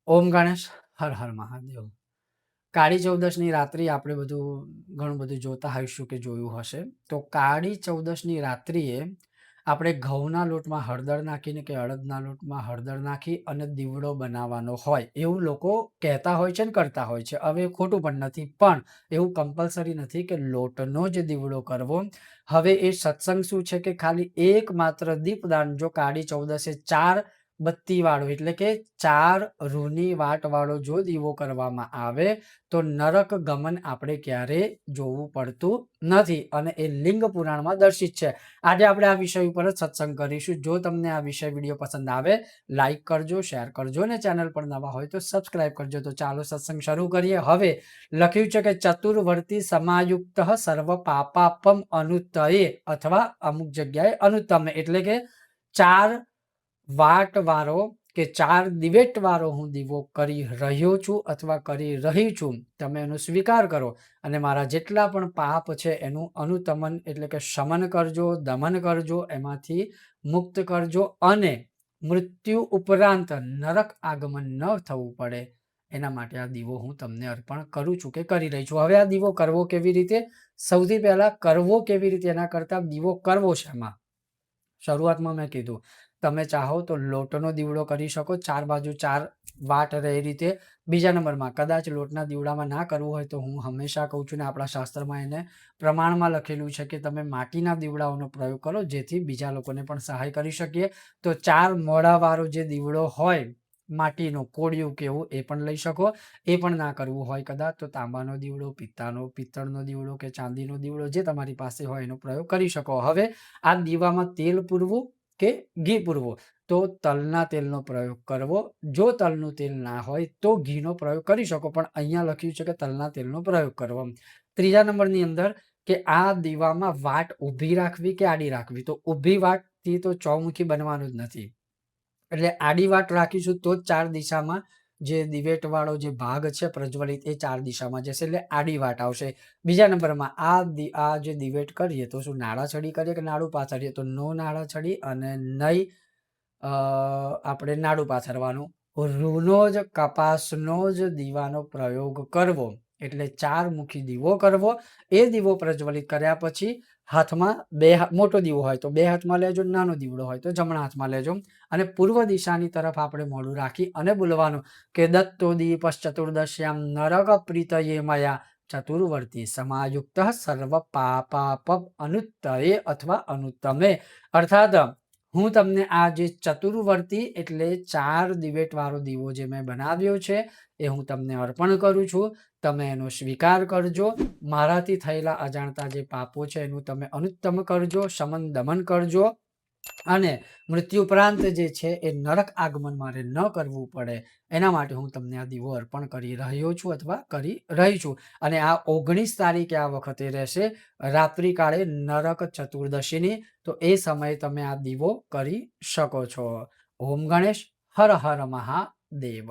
ઓમ ગણેશ, હર હર મહાદેવ. કાળી ચૌદશની રાત્રિ આપણે ઘણું બધું જોતા હોઈશું કે જોયું હશે. તો કાળી ચૌદશની રાત્રિએ આપણે ઘઉંના લોટમાં હળદર નાખીને કે અડદના લોટમાં હળદર નાખી અને દીવડો બનાવવાનો હોય એવું લોકો કહેતા હોય છે ને કરતા હોય છે. હવે ખોટું પણ નથી, પણ એવું કમ્પલસરી નથી કે લોટનો જ દીવડો કરવો. હવે એ સત્સંગ શું છે કે ખાલી એકમાત્ર દીપદાન જો કાળી ચૌદસે 4 બત્તીવાળો એટલે કે 4 રૂની વાટવાળો જો દીવો કરવામાં આવે તો નરક ગમન આપણે ક્યારેય જોવું પડતું નથી અને એ લિંગ પુરાણમાં દર્શિત છે. આજે આપણે આ વિષય ઉપર જ સત્સંગ કરીશું. જો તમને આ વિડીયો પસંદ આવે લાઈક કરજો, શેર કરજો અને ચેનલ પર નવા હોય તો સબસ્ક્રાઇબ કરજો. તો ચાલો સત્સંગ શરૂ કરીએ. હવે લખ્યું છે કે ચતુર્વર્તી સમાયુક્ત સર્વ પાપાપમ અનુતયે અથવા અમુક જગ્યાએ અનુત્તમ એટલે કે 4 વાટ વાળો કે 4 દિવેટ વાળો હું દીવો કરી રહ્યો છું અથવા કરી રહી છું. તમે એનો સ્વીકાર કરો અને મારા જેટલા પણ પાપ છે એનું અનુતમન એટલે કે શમન કરજો, દમન કરજો, એમાંથી મુક્ત કરજો અને મૃત્યુ ઉપરાંત નરક આગમન ન થવું પડે એના માટે આ દીવો હું તમને અર્પણ કરું છું કે કરી રહી છું. હવે આ દીવો કરવો કેવી રીતે? સૌથી પહેલા કરવો કેવી રીતે એના કરતા દીવો કરવો છે એમાં શરૂઆતમાં મેં કીધું તમે ચાહો તો લોટનો દીવડો કરી શકો, 4 બાજુ 4 વાટ રહે એ રીતે. બીજા નંબરમાં કદાચ લોટના દીવડામાં ના કરવું હોય તો હું હંમેશા કહું છું ને આપણા શાસ્ત્રમાં એને પ્રમાણમાં લખેલું છે કે તમે માટીના દીવડાઓનો પ્રયોગ કરો જેથી બીજા લોકોને પણ સહાય કરી શકીએ. તો 4 મોઢાવાળો જે દીવડો હોય માટીનો કોળિયું કેવું એ પણ લઈ શકો. એ પણ ના કરવું હોય કદાચ તો તાંબાનો દીવડો, પિત્તળનો દીવડો કે ચાંદીનો દીવડો જે તમારી પાસે હોય એનો પ્રયોગ કરી શકો. હવે આ દીવામાં તેલ પૂરવું કે ઘી પૂરવું તો તલના તેલનો પ્રયોગ કરવો. જો તલનું તેલ ના હોય તો ઘીનો પ્રયોગ કરી શકો, પણ અહીંયા લખ્યું છે કે તલના તેલનો પ્રયોગ કરવો. ત્રીજા નંબરની અંદર કે આ દીવામાં વાટ ઊભી રાખવી કે આડી રાખવી. તો ઊભી વાટથી તો ચોમુખી બનવાનું જ નથી, એટલે આડી વાટ રાખીશું તો જ 4 દિશામાં જે દિવેટ વાળો જે ભાગ છે પ્રજ્વલિત એ 4 દિશામાં જશે એટલે આડી વાટ આવશે. બીજા નંબરમાં આ જે દિવેટ કરીએ તો શું નાળા છડી કરીએ કે નાડું પાથરીએ? તો નો નાળા છડી અને નહીં આપણે નાડું પાથરવાનું. રૂનો જ કપાસનો જ દીવાનો પ્રયોગ કરવો એટલે 4 મુખી દીવો કરવો. એ દીવો પ્રજ્વલિત કર્યા પછી હાથમાં મોટો દીવો હોય તો 2 હાથમાં લેજો, નાનો દીવડો હોય તો જમણા હાથમાં લેજો અને પૂર્વ દિશાની તરફ આપણે મોઢું રાખી અને બોલવાનું કે દત્તો દીપસ ચતુર્દશ્યામ નરક પ્રીતયે મયા ચતુર્વર્તી સમાયુક્ત સર્વ પાપાપ અનુત્તયે અથવા અનુત્તમે. અર્થાત હું તમને આ જે ચતુર્વર્તી એટલે 4 દિવેટ વાળો દીવો જે મેં બનાવ્યો છે એ હું તમને અર્પણ કરું છું. તમે એનો સ્વીકાર કરજો. મારાથી થયેલા અજાણતા જે પાપો છે એનું તમે અનુત્તમ કરજો, શમન દમન કરજો અને મૃત્યુ ઉપરાંત જે છે એ નરક આગમન મારે ન કરવું પડે એના માટે હું તમને આ દીવો અર્પણ કરી રહ્યો છું અથવા કરી રહી છું. અને આ 19 તારીખે આ વખતે રહેશે રાત્રિકાળે નરક ચતુર્દશીની. તો એ સમયે તમે આ દીવો કરી શકો છો. ઓમ ગણેશ, હર હર મહાદેવ.